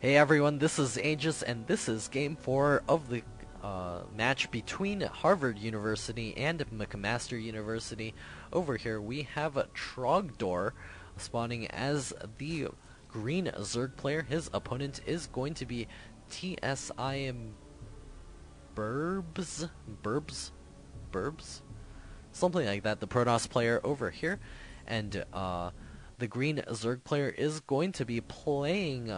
Hey everyone, this is Aegis, and this is Game 4 of the match between Harvard University and McMaster University. Over here we have Trogdor spawning as the green Zerg player. His opponent is going to be TSIM Burbs? Something like that, the Protoss player over here. And the green Zerg player is going to be playing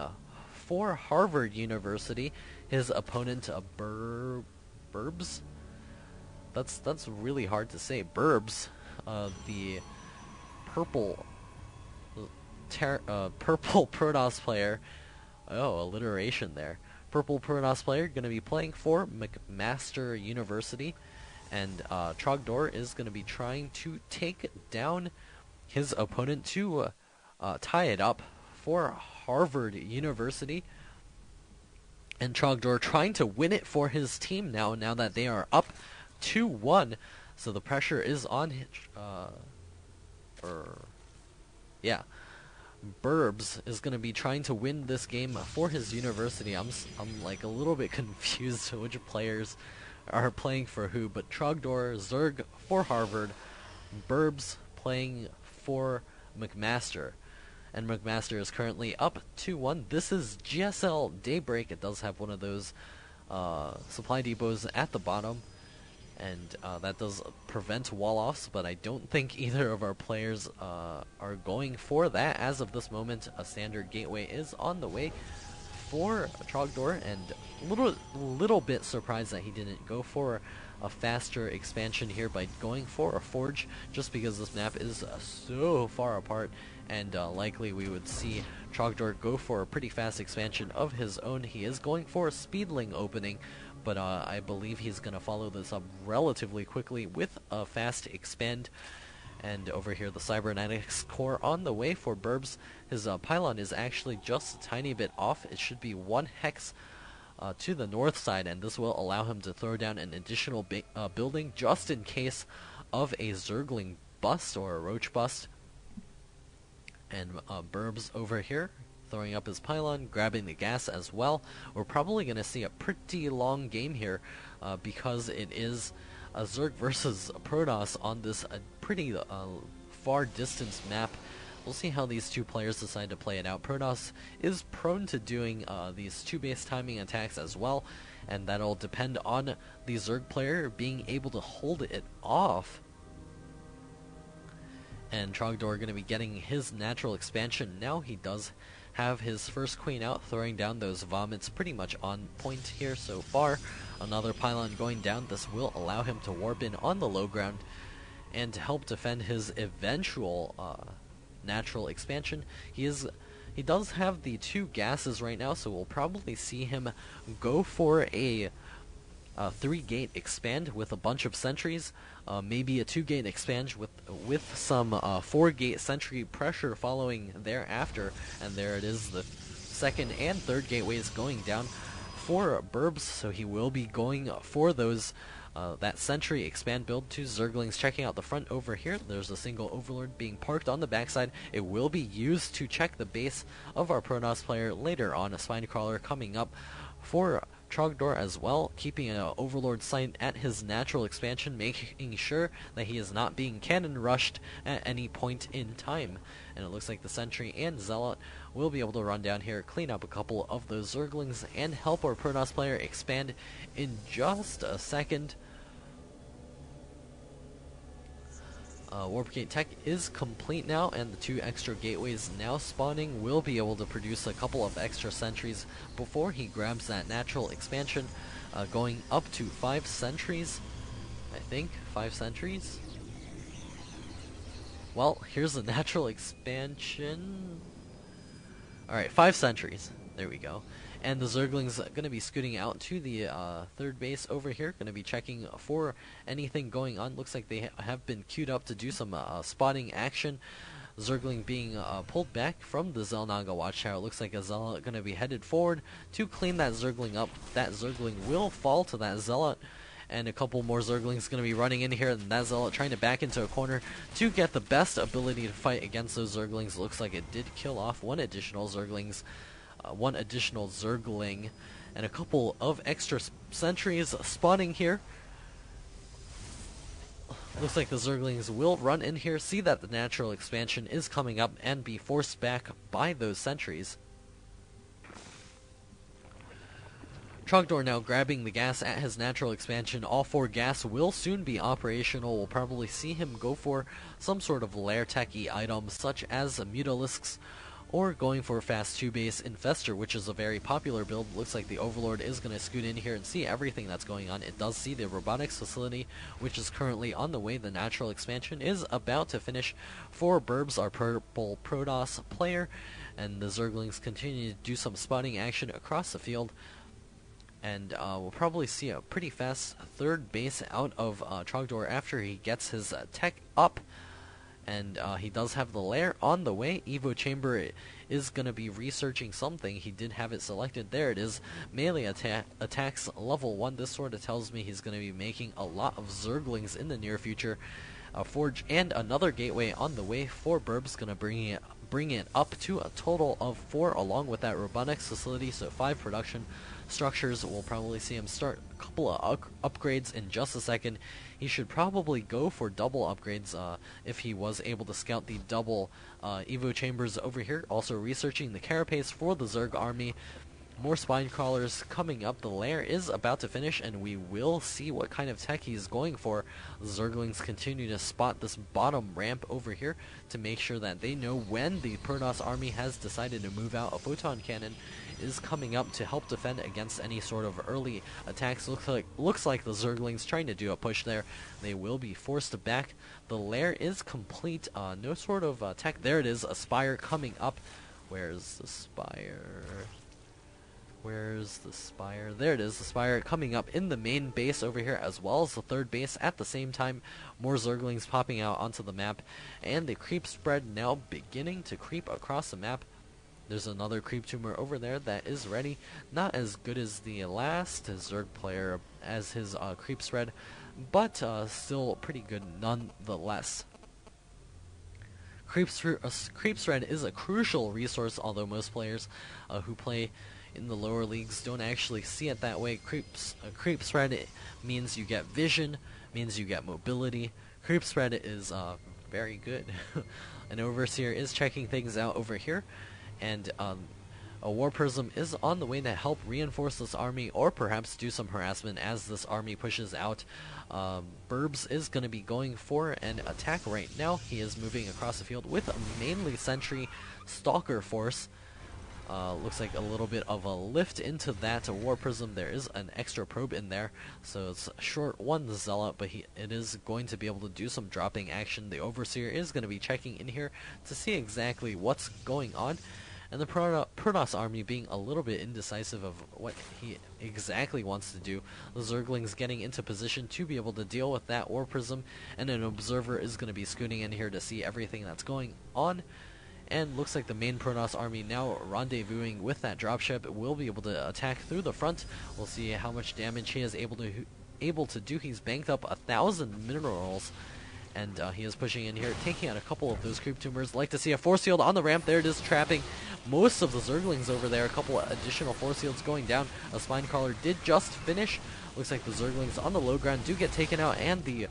for Harvard University. His opponent, Burbs? That's really hard to say. Burbs, the purple Protoss player. Oh, alliteration there. Purple Protoss player going to be playing for McMaster University, and Trogdor is going to be trying to take down his opponent to tie it up for Harvard University. And Trogdor trying to win it for his team now that they are up 2-1. So the pressure is on Burbs is going to be trying to win this game for his university. I'm like a little bit confused which players are playing for who, but Trogdor, Zerg for Harvard, Burbs playing for McMaster. And McMaster is currently up 2-1. This is GSL Daybreak. It does have one of those supply depots at the bottom, and that does prevent wall-offs, but I don't think either of our players are going for that. As of this moment, a standard gateway is on the way for Trogdor, and a little bit surprised that he didn't go for a faster expansion here by going for a forge, just because this map is so far apart, and likely we would see Trogdor go for a pretty fast expansion of his own. He is going for a speedling opening, but I believe he's going to follow this up relatively quickly with a fast expand. And over here, the cybernetics core on the way for Burbs. His pylon is actually just a tiny bit off. It should be 1 hex to the north side, and this will allow him to throw down an additional building just in case of a Zergling bust or a Roach bust. And Burbs over here throwing up his pylon, grabbing the gas as well. We're probably going to see a pretty long game here because it is a Zerg versus a Protoss on this pretty far distance map. We'll see how these two players decide to play it out. Protoss is prone to doing these 2-base timing attacks as well, and that'll depend on the Zerg player being able to hold it off. And Trogdor going to be getting his natural expansion now. He does have his first queen out, throwing down those vomits pretty much on point here so far. Another pylon going down. This will allow him to warp in on the low ground and to help defend his eventual natural expansion. He does have the 2 gases right now, so we'll probably see him go for a 3-gate expand with a bunch of sentries, maybe a 2-gate expand with some 4-gate sentry pressure following thereafter, and there it is, the 2nd and 3rd gateways going down for Burbs, so he will be going for those that sentry expand build. 2 Zerglings checking out the front over here. There's a single Overlord being parked on the backside. It will be used to check the base of our Protoss player later on. A Spine Crawler coming up for Trogdor as well, keeping an Overlord sight at his natural expansion, making sure that he is not being cannon rushed at any point in time. And it looks like the Sentry and Zealot will be able to run down here, clean up a couple of those Zerglings, and help our Protoss player expand in just a second. Warp Gate Tech is complete now, and the 2 extra gateways now spawning will be able to produce a couple of extra sentries before he grabs that natural expansion, going up to 5 sentries. I think 5 sentries. Well, here's the natural expansion. Alright, 5 sentries. There we go. And the Zerglings going to be scooting out to the 3rd base over here. Going to be checking for anything going on. Looks like they have been queued up to do some spotting action. Zergling being pulled back from the Zelnaga Watchtower. Looks like a Zealot going to be headed forward to clean that Zergling up. That Zergling will fall to that Zealot. And a couple more Zerglings going to be running in here, and that Zealot trying to back into a corner to get the best ability to fight against those Zerglings. Looks like it did kill off 1 additional Zerglings one additional Zergling, and a couple of extra sentries spawning here. Looks like the Zerglings will run in here, see that the natural expansion is coming up, and be forced back by those sentries. Trogdor now grabbing the gas at his natural expansion. All 4 gas will soon be operational. We'll probably see him go for some sort of lair techy item, such as Mutalisks, or going for a fast 2-base Infester, which is a very popular build. Looks like the Overlord is going to scoot in here and see everything that's going on. It does see the robotics facility, which is currently on the way. The natural expansion is about to finish. 4 Burbs, our purple Protoss player, and the Zerglings continue to do some spotting action across the field. And we'll probably see a pretty fast 3rd base out of Trogdor after he gets his tech up. And he does have the lair on the way. Evo Chamber is going to be researching something. He did have it selected. There it is. Melee attacks level 1. This sort of tells me he's going to be making a lot of Zerglings in the near future. Forge and another gateway on the way. 4 Burbs going to bring it up to a total of 4 along with that robotics facility. So 5 production structures. We'll probably see him start a couple of upgrades in just a second. He should probably go for double upgrades if he was able to scout the double Evo chambers over here. Also researching the carapace for the Zerg army. More spine crawlers coming up. The lair is about to finish, and we will see what kind of tech he's going for. The Zerglings continue to spot this bottom ramp over here to make sure that they know when the Protoss army has decided to move out. A photon cannon is coming up to help defend against any sort of early attacks. Looks like the Zerglings trying to do a push there. They will be forced back. The lair is complete. No sort of tech. There it is. A spire coming up. Where's the spire? Where's the spire? There it is, the spire coming up in the main base over here, as well as the 3rd base at the same time. More Zerglings popping out onto the map, and the creep spread now beginning to creep across the map. There's another creep tumor over there that is ready. Not as good as the last Zerg player as his creep spread, but still pretty good nonetheless. Creep spread is a crucial resource, although most players who play in the lower leagues don't actually see it that way. Creep spread means you get vision, means you get mobility. Creep spread is very good. An Overseer is checking things out over here, and a War Prism is on the way to help reinforce this army, or perhaps do some harassment as this army pushes out. Burbs is going to be going for an attack right now. He is moving across the field with a mainly sentry stalker force. Looks like a little bit of a lift into that War Prism. There is an extra probe in there, so it's short 1 Zealot, but it is going to be able to do some dropping action. The Overseer is going to be checking in here to see exactly what's going on, and the Protoss army being a little bit indecisive of what he exactly wants to do. The Zerglings getting into position to be able to deal with that War Prism, and an Observer is going to be scooting in here to see everything that's going on. And looks like the main Protoss army now rendezvousing with that dropship. It will be able to attack through the front. We'll see how much damage he is able to do. He's banked up 1,000 minerals, and he is pushing in here, taking out a couple of those creep tumors. Like to see a force field on the ramp. There it is, trapping most of the Zerglings over there. A couple of additional force fields going down. A spine crawler did just finish. Looks like the Zerglings on the low ground do get taken out, and the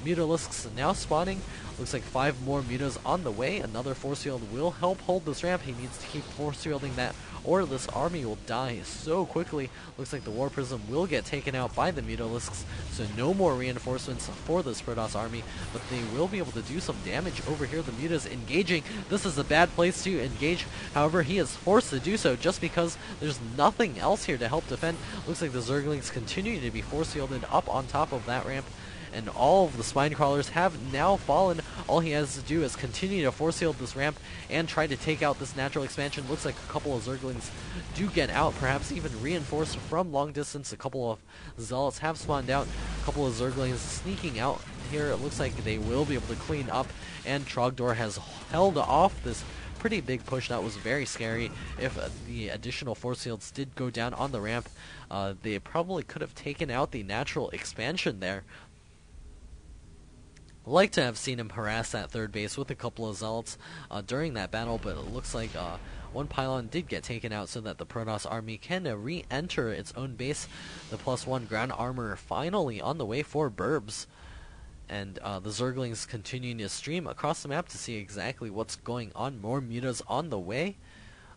Mutalisks now spawning. Looks like 5 more Mutas on the way. Another force field will help hold this ramp. He needs to keep force fielding that, or this army will die so quickly. Looks like the War Prism will get taken out by the Mutalisks, so no more reinforcements for this Protoss army, but they will be able to do some damage over here. The Mutas engaging. This is a bad place to engage. However, he is forced to do so just because there's nothing else here to help defend. Looks like the Zerglings continue to be force fielded up on top of that ramp, and all of the spine crawlers have now fallen. All he has to do is continue to force field this ramp and try to take out this natural expansion. Looks like a couple of Zerglings do get out, perhaps even reinforced from long distance. A couple of Zealots have spawned out. A couple of Zerglings sneaking out here. It looks like they will be able to clean up, and Trogdor has held off this pretty big push. That was very scary. If the additional force fields did go down on the ramp, they probably could have taken out the natural expansion there. Like to have seen him harass that 3rd base with a couple of Zealots during that battle, but it looks like One pylon did get taken out so that the Protoss army can re-enter its own base. The +1 ground armor finally on the way for Burbs. And the Zerglings continuing to stream across the map to see exactly what's going on. More mutas on the way.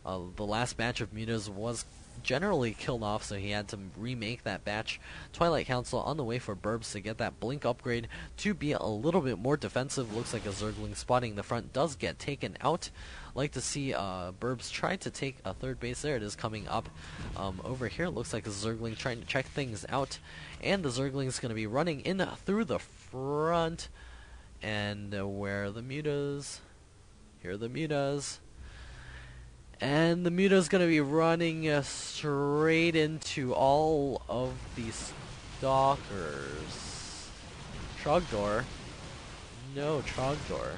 The last batch of mutas was generally killed off, so he had to remake that batch. Twilight Council on the way for Burbs to get that blink upgrade to be a little bit more defensive. Looks like a Zergling spotting the front does get taken out. Like to see Burbs try to take a third base. There it is coming up. Over here looks like a Zergling trying to check things out, and the Zergling's going to be running in through the front. And where are the mutas? Here are the mutas. And the muta's going to be running straight into all of these stalkers. Trogdor. No, Trogdor.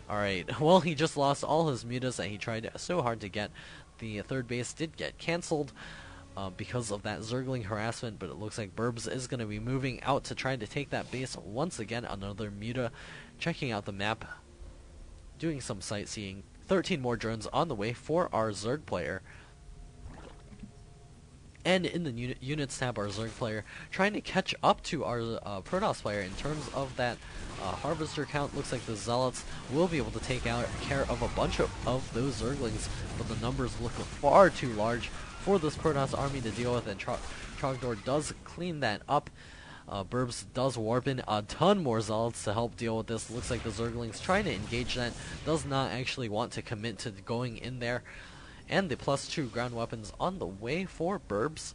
Alright, well, he just lost all his mutas that he tried so hard to get. The third base did get cancelled because of that Zergling harassment, but it looks like Burbs is going to be moving out to try to take that base once again. Another muta checking out the map, doing some sightseeing. 13 more drones on the way for our Zerg player. And in the units tab, our Zerg player trying to catch up to our Protoss player in terms of that harvester count. Looks like the Zealots will be able to take care of a bunch of those Zerglings, but the numbers look far too large for this Protoss army to deal with, and Trogdor does clean that up. Burbs does warp in a ton more Zealots to help deal with this. Looks like the Zerglings trying to engage that, does not actually want to commit to going in there. And the +2 ground weapons on the way for Burbs.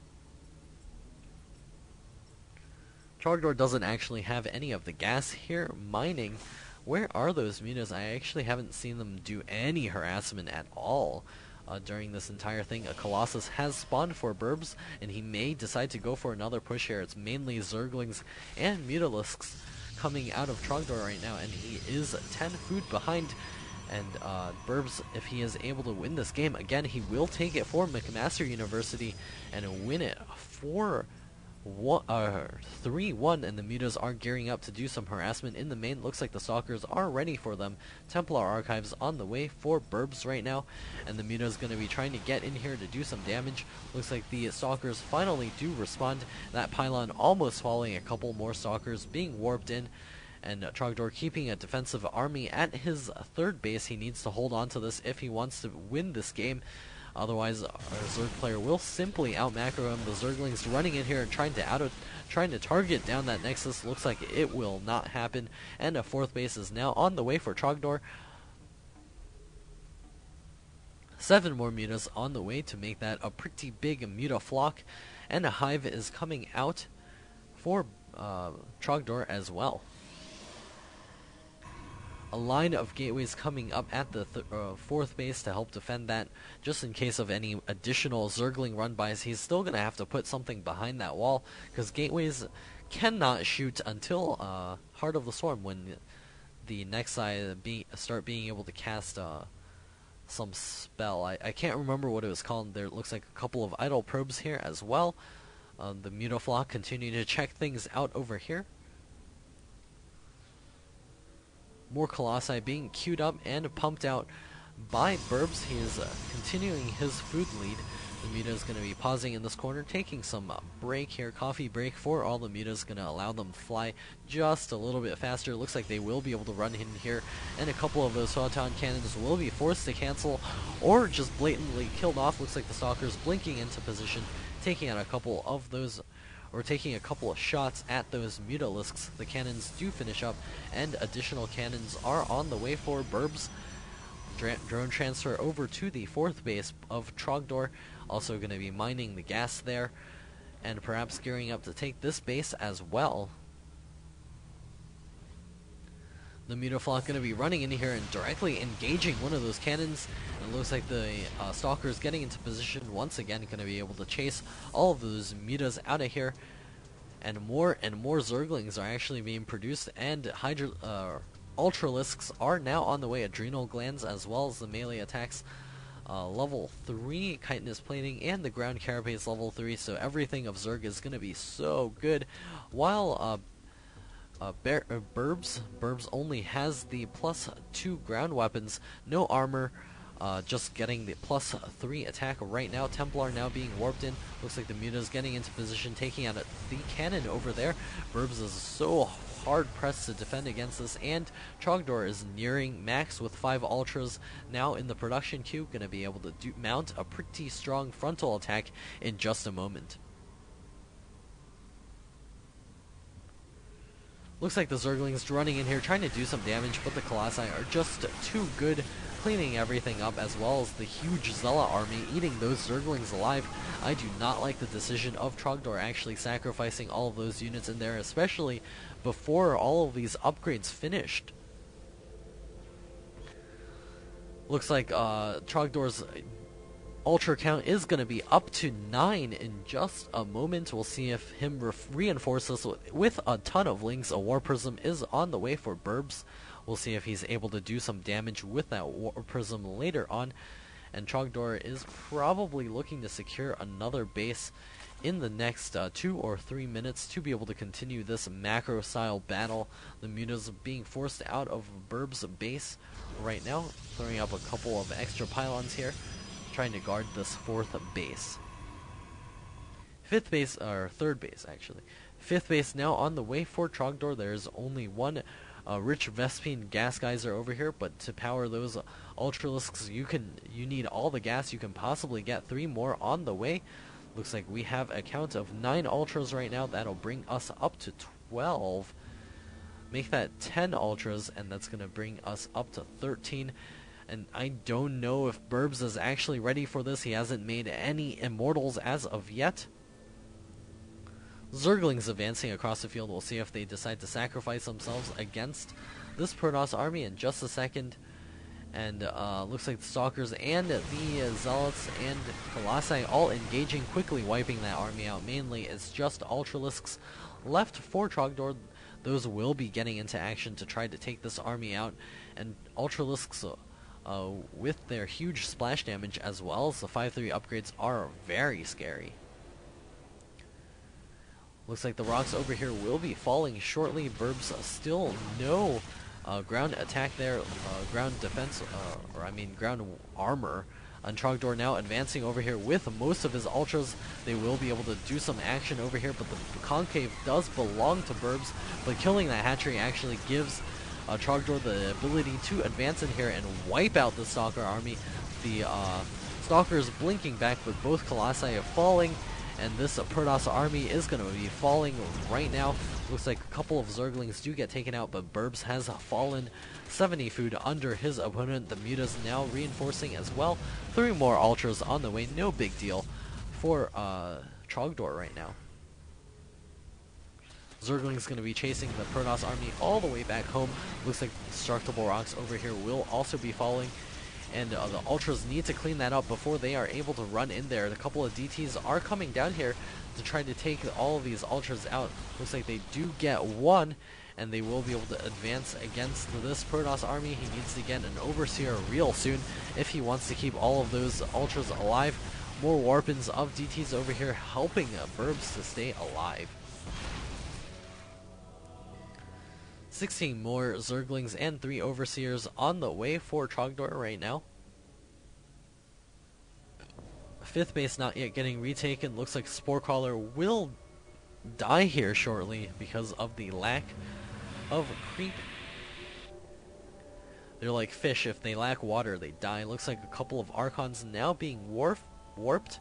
Trogdor doesn't actually have any of the gas here. Mining, where are those mutas? I actually haven't seen them do any harassment at all. During this entire thing. A Colossus has spawned for Burbs, and he may decide to go for another push here. It's mainly Zerglings and Mutalisks coming out of Trogdor right now, and he is 10 food behind. And Burbs, if he is able to win this game, again, he will take it for McMaster University and win it for 3-1, and the mutas are gearing up to do some harassment in the main. Looks like the stalkers are ready for them. Templar Archives on the way for Burbs right now, and the mutas going to be trying to get in here to do some damage. Looks like the stalkers finally do respond. That pylon almost falling, a couple more stalkers being warped in, and Trogdor keeping a defensive army at his third base. He needs to hold on to this if he wants to win this game. Otherwise, our Zerg player will simply out-macro him. The Zerglings running in here and trying to target down that Nexus. Looks like it will not happen. And a fourth base is now on the way for Trogdor. 7 more mutas on the way to make that a pretty big muta flock. And a hive is coming out for Trogdor as well. A line of gateways coming up at the fourth base to help defend that, just in case of any additional Zergling run-bys. He's still going to have to put something behind that wall, because gateways cannot shoot until Heart of the Storm, when the next side start being able to cast some spell. I can't remember what it was called. There looks like a couple of idle probes here as well. The Mutaflock continue to check things out over here. More Colossi being queued up and pumped out by Burbs. He is continuing his food lead. The muta is going to be pausing in this corner, taking some break here, coffee break for all the mutas, going to allow them to fly just a little bit faster. Looks like they will be able to run in here, and a couple of those photon cannons will be forced to cancel or just blatantly killed off. Looks like the stalkers blinking into position, taking out a couple of those, or taking a couple of shots at those Mutalisks. The cannons do finish up, and additional cannons are on the way for Burbs. Drone transfer over to the fourth base of Trogdor. Also going to be mining the gas there, and perhaps gearing up to take this base as well. The Mutaflock going to be running in here and directly engaging one of those cannons. And it looks like the Stalkers getting into position once again, going to be able to chase all of those mutas out of here. And more Zerglings are actually being produced, and Ultralisks are now on the way. Adrenal glands as well as the melee attacks. Level 3 chitinous plating and the ground carapace level 3, so everything of Zerg is going to be so good. While Burbs only has the +2 ground weapons, no armor, just getting the +3 attack right now. Templar now being warped in. Looks like the Muta's getting into position, taking out the cannon over there. Burbs is so hard pressed to defend against this, and Trogdor is nearing max with 5 ultras now in the production queue. Gonna be able to mount a pretty strong frontal attack in just a moment. Looks like the Zerglings running in here trying to do some damage, but the Colossi are just too good, cleaning everything up, as well as the huge Zealot army eating those Zerglings alive. I do not like the decision of Trogdor actually sacrificing all of those units in there, especially before all of these upgrades finished. Looks like Trogdor's Ultra count is going to be up to 9 in just a moment. We'll see if him reinforces with a ton of links. A War Prism is on the way for Burbs. We'll see if he's able to do some damage with that War Prism later on. And Trogdor is probably looking to secure another base in the next 2 or 3 minutes to be able to continue this macro-style battle. The Mutas being forced out of Burbs' base right now, throwing up a couple of extra pylons here, trying to guard this 4th base. 5th base, or 3rd base actually. 5th base now on the way for Trogdor. There's only one rich Vespine gas geyser over here, but to power those Ultralisks you need all the gas you can possibly get. 3 more on the way. Looks like we have a count of 9 ultras right now. That'll bring us up to 12. Make that 10 ultras, and that's going to bring us up to 13. And I don't know if Burbs is actually ready for this. He hasn't made any immortals as of yet. Zerglings advancing across the field. We'll see if they decide to sacrifice themselves against this Protoss army in just a second. And looks like the Stalkers and the Zealots and Colossi all engaging, quickly wiping that army out. Mainly it's just Ultralisks left for Trogdor. Those will be getting into action to try to take this army out. And Ultralisks, with their huge splash damage as well as the 5-3 upgrades, are very scary. Looks like the rocks over here will be falling shortly. Burbs still no ground attack there, ground defense, ground armor. And Trogdor now advancing over here with most of his ultras. They will be able to do some action over here, but the concave does belong to Burbs. But killing that hatchery actually gives Trogdor the ability to advance in here and wipe out the Stalker army. The Stalkers blinking back with both Colossi falling, and this Protoss army is going to be falling right now. Looks like a couple of Zerglings do get taken out, but Burbs has fallen 70 food under his opponent. The Mutas now reinforcing as well. 3 more Ultras on the way, no big deal for Trogdor right now. Zergling's going to be chasing the Protoss army all the way back home. Looks like destructible rocks over here will also be falling. And the Ultras need to clean that up before they are able to run in there. A couple of DTs are coming down here to try to take all of these Ultras out. Looks like they do get one, and they will be able to advance against this Protoss army. He needs to get an Overseer real soon if he wants to keep all of those Ultras alive. More Warpins of DTs over here helping Burbs to stay alive. 16 more Zerglings and 3 Overseers on the way for Trogdor right now. 5th base not yet getting retaken. Looks like Sporecrawler will die here shortly because of the lack of creep. They're like fish. If they lack water, they die. Looks like a couple of Archons now being warped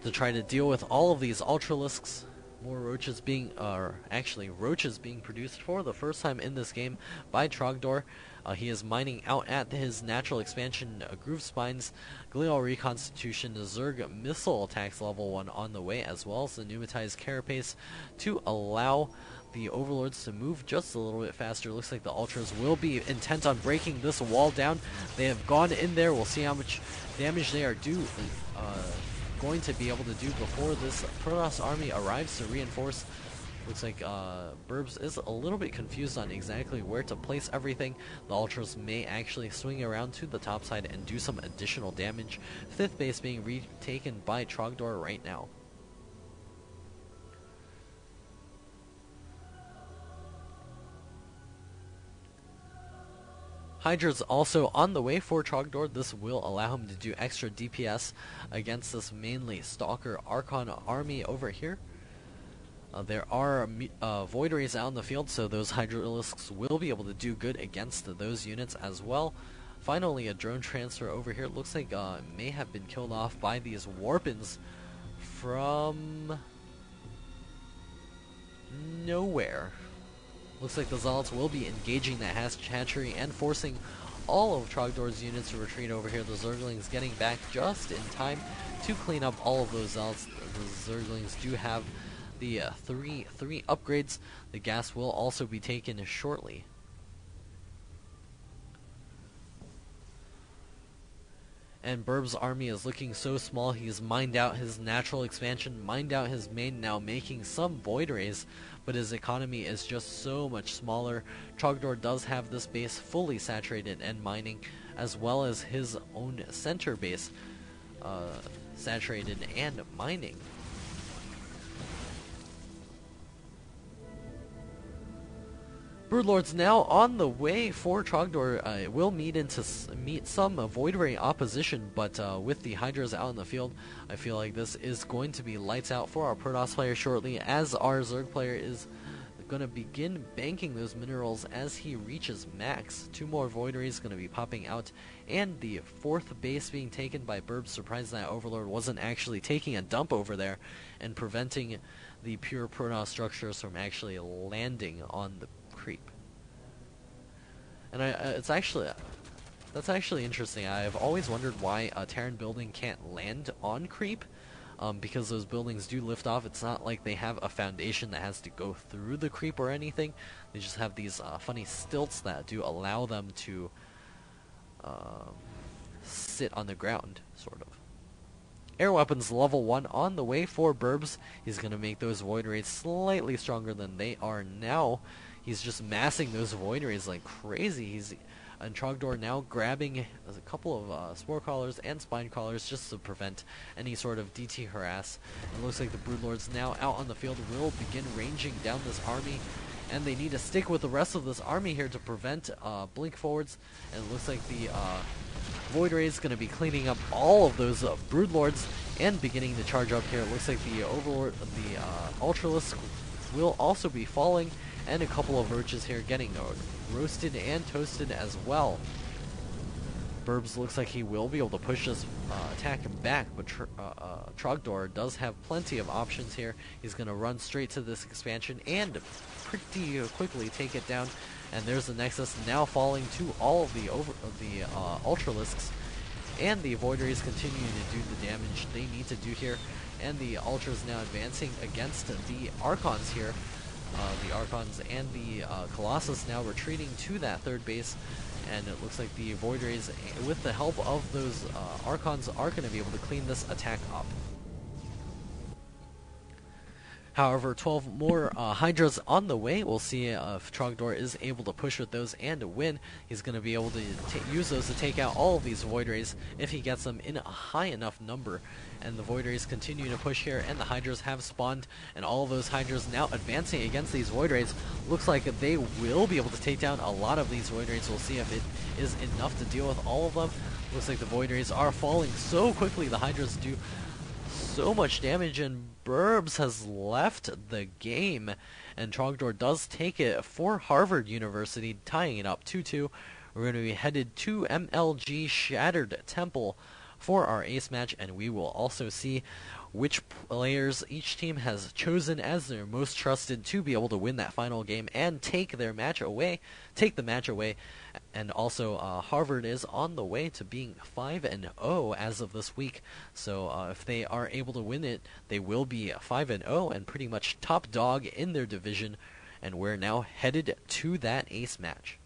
to try to deal with all of these Ultralisks. More roaches being, roaches being produced for the first time in this game by Trogdor. He is mining out at his natural expansion Groove Spines, Glial Reconstitution, Zerg missile attacks level 1 on the way, as well as the pneumatized carapace to allow the Overlords to move just a little bit faster. Looks like the Ultras will be intent on breaking this wall down. They have gone in there. We'll see how much damage they are going to be able to do before this Protoss army arrives to reinforce. Looks like Burbs is a little bit confused on exactly where to place everything. The Ultras may actually swing around to the top side and do some additional damage. 5th base being retaken by Trogdor right now. Hydra's also on the way for Trogdor. This will allow him to do extra DPS against this mainly Stalker Archon army over here. There are Void Rays out in the field, so those Hydralisks will be able to do good against those units as well. Finally, a drone transfer over here. It looks like it may have been killed off by these Warpins from nowhere. Looks like the Zealots will be engaging that hatchery and forcing all of Trogdor's units to retreat over here. The Zerglings getting back just in time to clean up all of those Zealots. The Zerglings do have the three upgrades. The gas will also be taken shortly. And Burb's army is looking so small. He's mined out his natural expansion, mined out his main, now making some Void Rays, but his economy is just so much smaller. Trogdor does have this base fully saturated and mining, as well as his own center base saturated and mining. Broodlords now on the way for Trogdor. Will meet some Void Ray opposition, but with the Hydras out in the field, I feel like this is going to be lights out for our Protoss player shortly, as our Zerg player is going to begin banking those minerals as he reaches max. 2 more Void Rays going to be popping out, and the 4th base being taken by Burb. Surprised that Overlord wasn't actually taking a dump over there and preventing the pure Protoss structures from actually landing on the creep. And that's actually interesting. I've always wondered why a Terran building can't land on creep, because those buildings do lift off. It's not like they have a foundation that has to go through the creep or anything. They just have these funny stilts that do allow them to sit on the ground, sort of. Air weapons level 1 on the way for Burbs. He's going to make those Void Rays slightly stronger than they are now. He's just massing those Void Rays like crazy. And Trogdor now grabbing a couple of Spore Crawlers and Spine Crawlers just to prevent any sort of DT harass. It looks like the Broodlords now out on the field will begin ranging down this army, and they need to stick with the rest of this army here to prevent blink forwards. And it looks like the Void Ray is going to be cleaning up all of those Broodlords and beginning to charge up here. It looks like the Overlord, the Ultralisk will also be falling, and a couple of Roaches here getting roasted and toasted as well. Burbs looks like he will be able to push this attack back, but Trogdor does have plenty of options here. He's going to run straight to this expansion and pretty quickly take it down. And there's the Nexus now falling to all of the Ultralisks, and the Void Rays continuing to do the damage they need to do here. And the Ultras now advancing against the Archons here. The Archons and the Colossus now retreating to that 3rd base, and it looks like the Void Rays, with the help of those Archons, are going to be able to clean this attack up. However, 12 more Hydras on the way. We'll see if Trogdor is able to push with those and win. He's going to be able to use those to take out all of these Void Rays if he gets them in a high enough number. And the Void Rays continue to push here, and the Hydras have spawned, and all of those Hydras now advancing against these Void Rays. Looks like they will be able to take down a lot of these Void Rays. We'll see if it is enough to deal with all of them. Looks like the Void Rays are falling so quickly. The Hydras do so much damage, and Burbs has left the game, and Trogdor does take it for Harvard University, tying it up 2-2. We're going to be headed to MLG Shattered Temple for our ace match, and we will also see which players each team has chosen as their most trusted to be able to win that final game and take the match away. And also Harvard is on the way to being 5-0 as of this week, so if they are able to win it, they will be 5-0 and pretty much top dog in their division, and we're now headed to that ace match.